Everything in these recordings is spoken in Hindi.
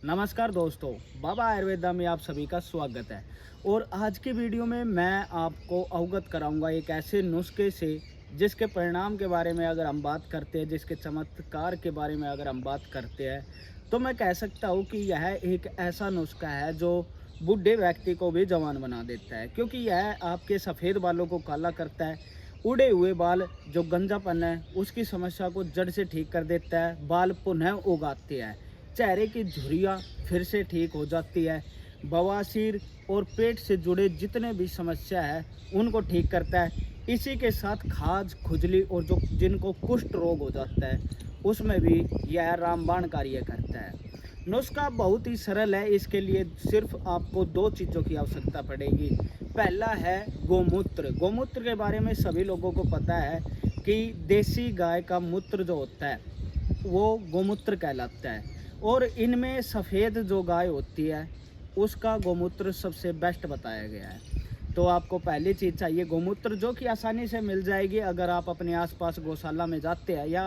नमस्कार दोस्तों, बाबा आयुर्वेदा में आप सभी का स्वागत है। और आज की वीडियो में मैं आपको अवगत कराऊंगा एक ऐसे नुस्खे से जिसके परिणाम के बारे में अगर हम बात करते हैं, जिसके चमत्कार के बारे में अगर हम बात करते हैं, तो मैं कह सकता हूँ कि यह एक ऐसा नुस्खा है जो बूढ़े व्यक्ति को भी जवान बना देता है, क्योंकि यह आपके सफ़ेद बालों को काला करता है। उड़े हुए बाल, जो गंजापन है, उसकी समस्या को जड़ से ठीक कर देता है। बाल पुनः उगाते हैं। चेहरे की झुर्रियाँ फिर से ठीक हो जाती है। बवासीर और पेट से जुड़े जितने भी समस्या है उनको ठीक करता है। इसी के साथ खाज, खुजली और जो जिनको कुष्ठ रोग हो जाता है उसमें भी यह रामबाण कार्य करता है। नुस्खा बहुत ही सरल है। इसके लिए सिर्फ आपको दो चीज़ों की आवश्यकता पड़ेगी। पहला है गोमूत्र। गोमूत्र के बारे में सभी लोगों को पता है कि देसी गाय का मूत्र जो होता है वो गोमूत्र कहलाता है। और इनमें सफ़ेद जो गाय होती है उसका गोमूत्र सबसे बेस्ट बताया गया है। तो आपको पहली चीज़ चाहिए गोमूत्र, जो कि आसानी से मिल जाएगी अगर आप अपने आसपास गौशाला में जाते हैं या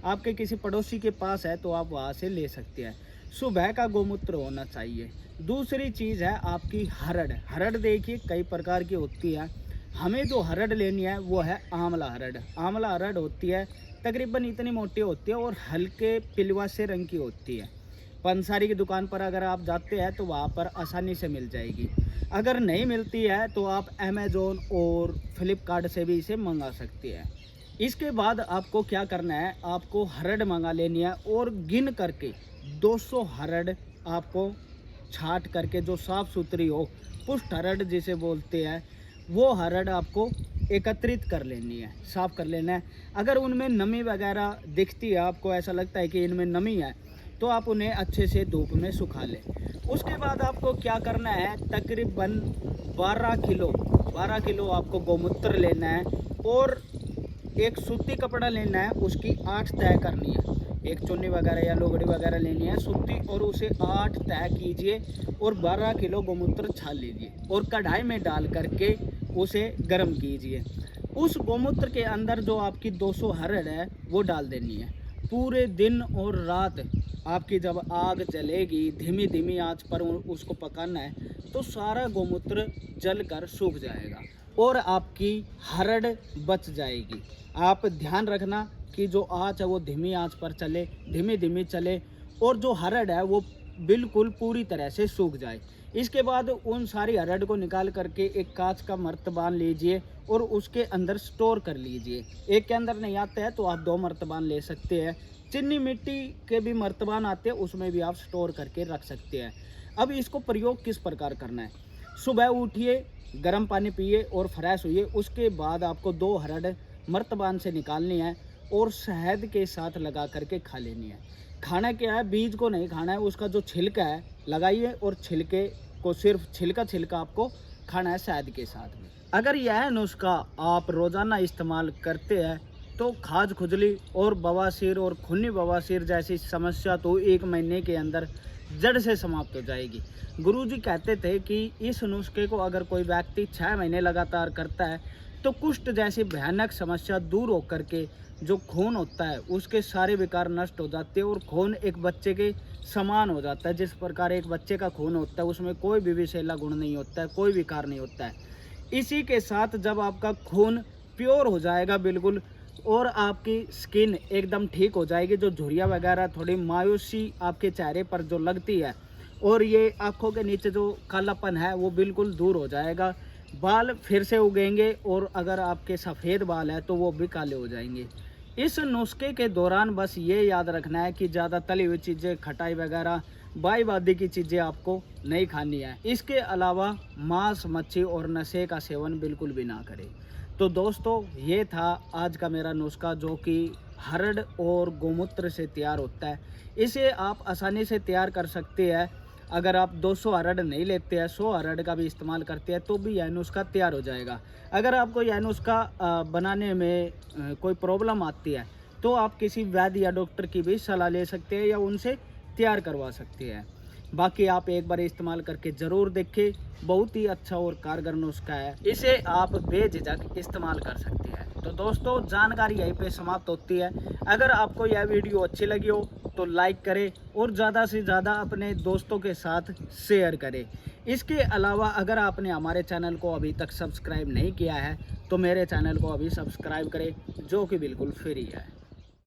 आपके किसी पड़ोसी के पास है तो आप वहाँ से ले सकते हैं। सुबह का गोमूत्र होना चाहिए। दूसरी चीज़ है आपकी हरड़। हरड़ देखिए कई प्रकार की होती है। हमें जो हरड़ लेनी है वो है आंवला हरड़। आंवला हरड़ होती है तकरीबन इतनी मोटी होती है और हल्के पिलवासे रंग की होती है। पंसारी की दुकान पर अगर आप जाते हैं तो वहाँ पर आसानी से मिल जाएगी। अगर नहीं मिलती है तो आप अमेज़ोन और फ्लिपकार्ट से भी इसे मंगा सकते हैं। इसके बाद आपको क्या करना है, आपको हरड़ मंगा लेनी है और गिन करके 200 हरड़ आपको छाट करके, जो साफ़ सुथरी हो, पुष्ट हरड़ जिसे बोलते हैं, वो हरड़ आपको एकत्रित कर लेनी है, साफ़ कर लेना है। अगर उनमें नमी वगैरह दिखती है, आपको ऐसा लगता है कि इनमें नमी है, तो आप उन्हें अच्छे से धूप में सुखा लें। उसके बाद आपको क्या करना है, तकरीबन 12 किलो आपको गोमूत्र लेना है और एक सूती कपड़ा लेना है, उसकी 8 तह करनी है। एक चुन्नी वगैरह या लोगड़ी वगैरह लेनी है सूती, और उसे 8 तह कीजिए और 12 किलो गोमूत्र छान लीजिए और कढ़ाई में डाल करके उसे गर्म कीजिए। उस गोमूत्र के अंदर जो आपकी 200 हरड़ है वो डाल देनी है। पूरे दिन और रात आपकी जब आग जलेगी, धीमी धीमी आंच पर उसको पकाना है, तो सारा गोमूत्र जल कर सूख जाएगा और आपकी हरड़ बच जाएगी। आप ध्यान रखना कि जो आंच है वो धीमी आंच पर चले, धीमी धीमी चले, और जो हरड़ है वो बिल्कुल पूरी तरह से सूख जाए। इसके बाद उन सारी हरड़ को निकाल करके एक कांच का मर्तबान लीजिए और उसके अंदर स्टोर कर लीजिए। एक के अंदर नहीं आता है तो आप 2 मर्तबान ले सकते हैं। चीनी मिट्टी के भी मर्तबान आते हैं, उसमें भी आप स्टोर करके रख सकते हैं। अब इसको प्रयोग किस प्रकार करना है, सुबह उठिए, गर्म पानी पिए और फ्रेश हुई। उसके बाद आपको 2 हरड़ मर्तबान से निकालनी है और शहद के साथ लगा करके खा लेनी है। खाना क्या है, बीज को नहीं खाना है, उसका जो छिलका है लगाइए और छिलके को, सिर्फ छिलका आपको खाना है शहद के साथ में। अगर यह नुस्खा आप रोज़ाना इस्तेमाल करते हैं तो खाज, खुजली और बवासीर और खूनी बवासीर जैसी समस्या तो 1 महीने के अंदर जड़ से समाप्त हो जाएगी। गुरुजी कहते थे कि इस नुस्खे को अगर कोई व्यक्ति 6 महीने लगातार करता है तो कुष्ठ जैसी भयानक समस्या दूर होकर के जो खून होता है उसके सारे विकार नष्ट हो जाते हैं और खून एक बच्चे के समान हो जाता है। जिस प्रकार एक बच्चे का खून होता है उसमें कोई भी विषैला गुण नहीं होता है, कोई विकार नहीं होता है। इसी के साथ जब आपका खून प्योर हो जाएगा बिल्कुल, और आपकी स्किन एकदम ठीक हो जाएगी, जो झुर्रियाँ वगैरह, थोड़ी मायूसी आपके चेहरे पर जो लगती है और ये आँखों के नीचे जो कालापन है वो बिल्कुल दूर हो जाएगा। बाल फिर से उगेंगे और अगर आपके सफ़ेद बाल है तो वो भी काले हो जाएंगे। इस नुस्खे के दौरान बस ये याद रखना है कि ज़्यादा तली हुई चीज़ें, खटाई वगैरह, बाई बादी की चीज़ें आपको नहीं खानी है। इसके अलावा मांस, मच्छी और नशे का सेवन बिल्कुल भी ना करें। तो दोस्तों, ये था आज का मेरा नुस्खा जो कि हरड़ और गोमूत्र से तैयार होता है। इसे आप आसानी से तैयार कर सकते हैं। अगर आप 200 हरड़ नहीं लेते हैं, 100 हरड़ का भी इस्तेमाल करते हैं तो भी यह नुस्खा तैयार हो जाएगा। अगर आपको यह नुस्खा बनाने में कोई प्रॉब्लम आती है तो आप किसी वैद्य या डॉक्टर की भी सलाह ले सकते हैं या उनसे तैयार करवा सकते हैं। बाकी आप एक बार इस्तेमाल करके ज़रूर देखें, बहुत ही अच्छा और कारगर नुस्खा है। इसे आप बेझिझक इस्तेमाल कर सकते हैं। तो दोस्तों जानकारी यहीं पे समाप्त होती है। अगर आपको यह वीडियो अच्छी लगी हो तो लाइक करें और ज़्यादा से ज़्यादा अपने दोस्तों के साथ शेयर करें। इसके अलावा अगर आपने हमारे चैनल को अभी तक सब्सक्राइब नहीं किया है तो मेरे चैनल को अभी सब्सक्राइब करें, जो कि बिल्कुल फ्री है।